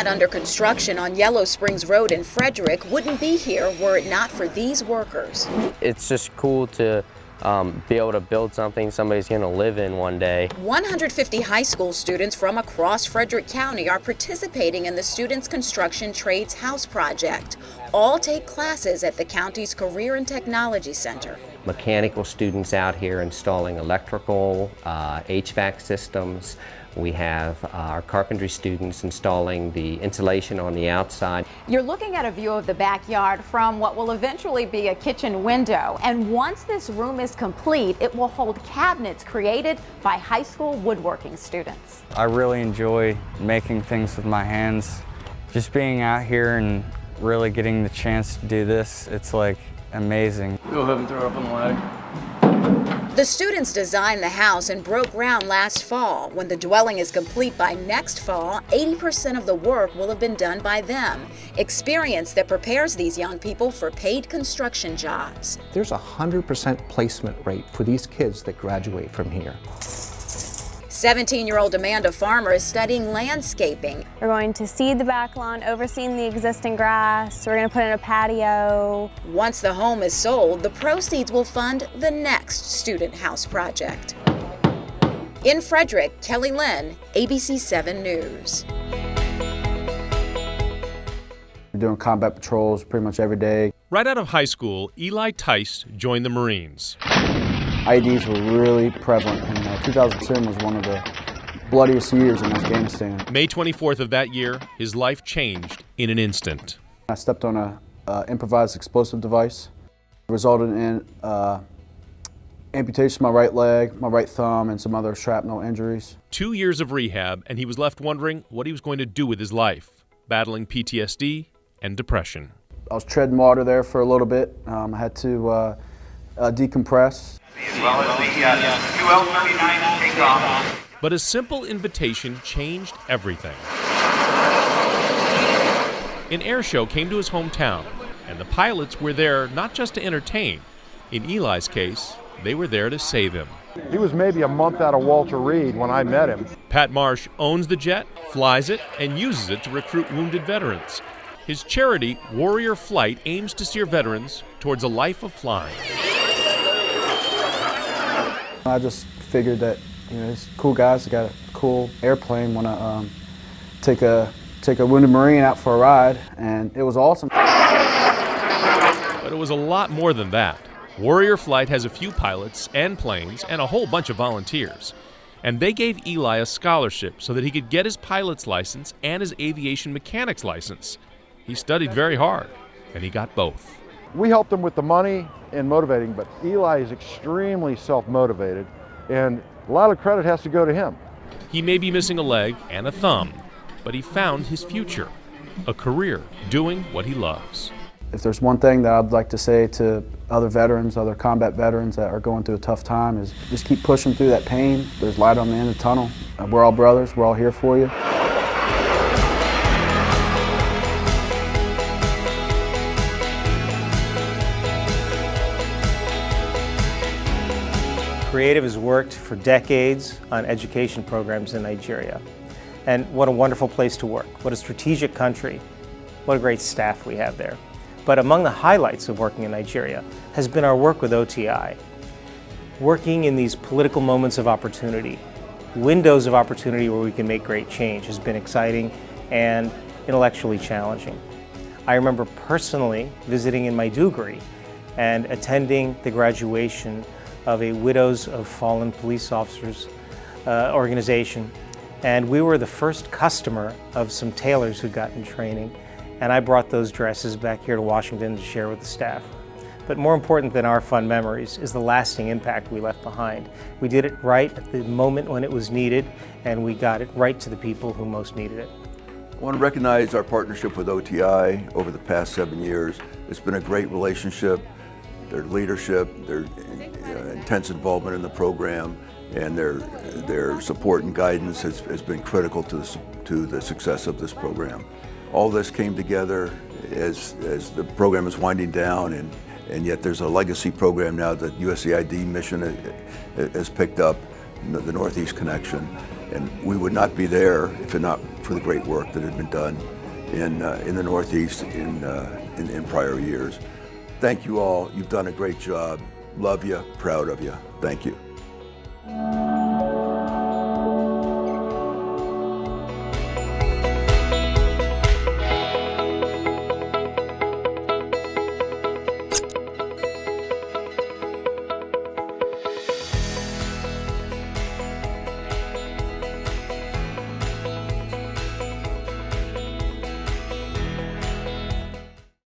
lot under construction on Yellow Springs Road in Frederick wouldn't be here were it not for these workers. It's just cool to be able to build something somebody's going to live in one day. 150 high school students from across Frederick County are participating in the Students Construction Trades House project. All take classes at the county's Career and Technology Center. Mechanical students out here installing electrical, HVAC systems. We have our carpentry students installing the insulation on the outside. You're looking at a view of the backyard from what will eventually be a kitchen window. And once this room is complete, it will hold cabinets created by high school woodworking students. I really enjoy making things with my hands. Just being out here and really getting the chance to do this, it's like amazing. Go ahead and throw up on the leg. The students designed the house and broke ground last fall. When the dwelling is complete by next fall, 80% of the work will have been done by them. Experience that prepares these young people for paid construction jobs. There's a 100% placement rate for these kids that graduate from here. 17-year-old Amanda Farmer is studying landscaping. We're going to seed the back lawn, overseeing the existing grass. We're going to put in a patio. Once the home is sold, the proceeds will fund the next student house project. In Frederick, Kelly Lynn, ABC 7 News. We're doing combat patrols pretty much every day. Right out of high school, Eli Tice joined the Marines. IEDs were really prevalent, and 2010 was one of the bloodiest years in Afghanistan. May 24th of that year, his life changed in an instant. I stepped on an improvised explosive device. It resulted in amputation of my right leg, my right thumb, and some other shrapnel injuries. 2 years of rehab, and he was left wondering what he was going to do with his life, battling PTSD and depression. I was treading water there for a little bit. I had to decompress. As well as the UL-39 takeoff. But a simple invitation changed everything. An air show came to his hometown, and the pilots were there not just to entertain. In Eli's case, they were there to save him. He was maybe a month out of Walter Reed when I met him. Pat Marsh owns the jet, flies it, and uses it to recruit wounded veterans. His charity, Warrior Flight, aims to steer veterans towards a life of flying. I just figured that, these cool guys got a cool airplane, want to take a wounded Marine out for a ride, and it was awesome. But it was a lot more than that. Warrior Flight has a few pilots and planes and a whole bunch of volunteers. And they gave Eli a scholarship so that he could get his pilot's license and his aviation mechanic's license. He studied very hard, and he got both. We helped him with the money and motivating, but Eli is extremely self-motivated, and a lot of credit has to go to him. He may be missing a leg and a thumb, but he found his future, a career doing what he loves. If there's one thing that I'd like to say to other veterans, other combat veterans that are going through a tough time, is just keep pushing through that pain. There's light on the end of the tunnel. We're all brothers. We're all here for you. Creative has worked for decades on education programs in Nigeria. And what a wonderful place to work. What a strategic country. What a great staff we have there. But among the highlights of working in Nigeria has been our work with OTI. Working in these political moments of opportunity, windows of opportunity where we can make great change has been exciting and intellectually challenging. I remember personally visiting in Maiduguri and attending the graduation of a Widows of Fallen Police Officers organization. And we were the first customer of some tailors who'd gotten training. And I brought those dresses back here to Washington to share with the staff. But more important than our fun memories is the lasting impact we left behind. We did it right at the moment when it was needed, and we got it right to the people who most needed it. I want to recognize our partnership with OTI over the past 7 years. It's been a great relationship. Their leadership, their intense involvement in the program, and their support and guidance has been critical to the success of this program. All this came together as the program is winding down, and yet there's a legacy program now that USAID mission has picked up, the Northeast Connection, and we would not be there if not for the great work that had been done in the Northeast in prior years. Thank you all. You've done a great job. Love you. Proud of you. Thank you.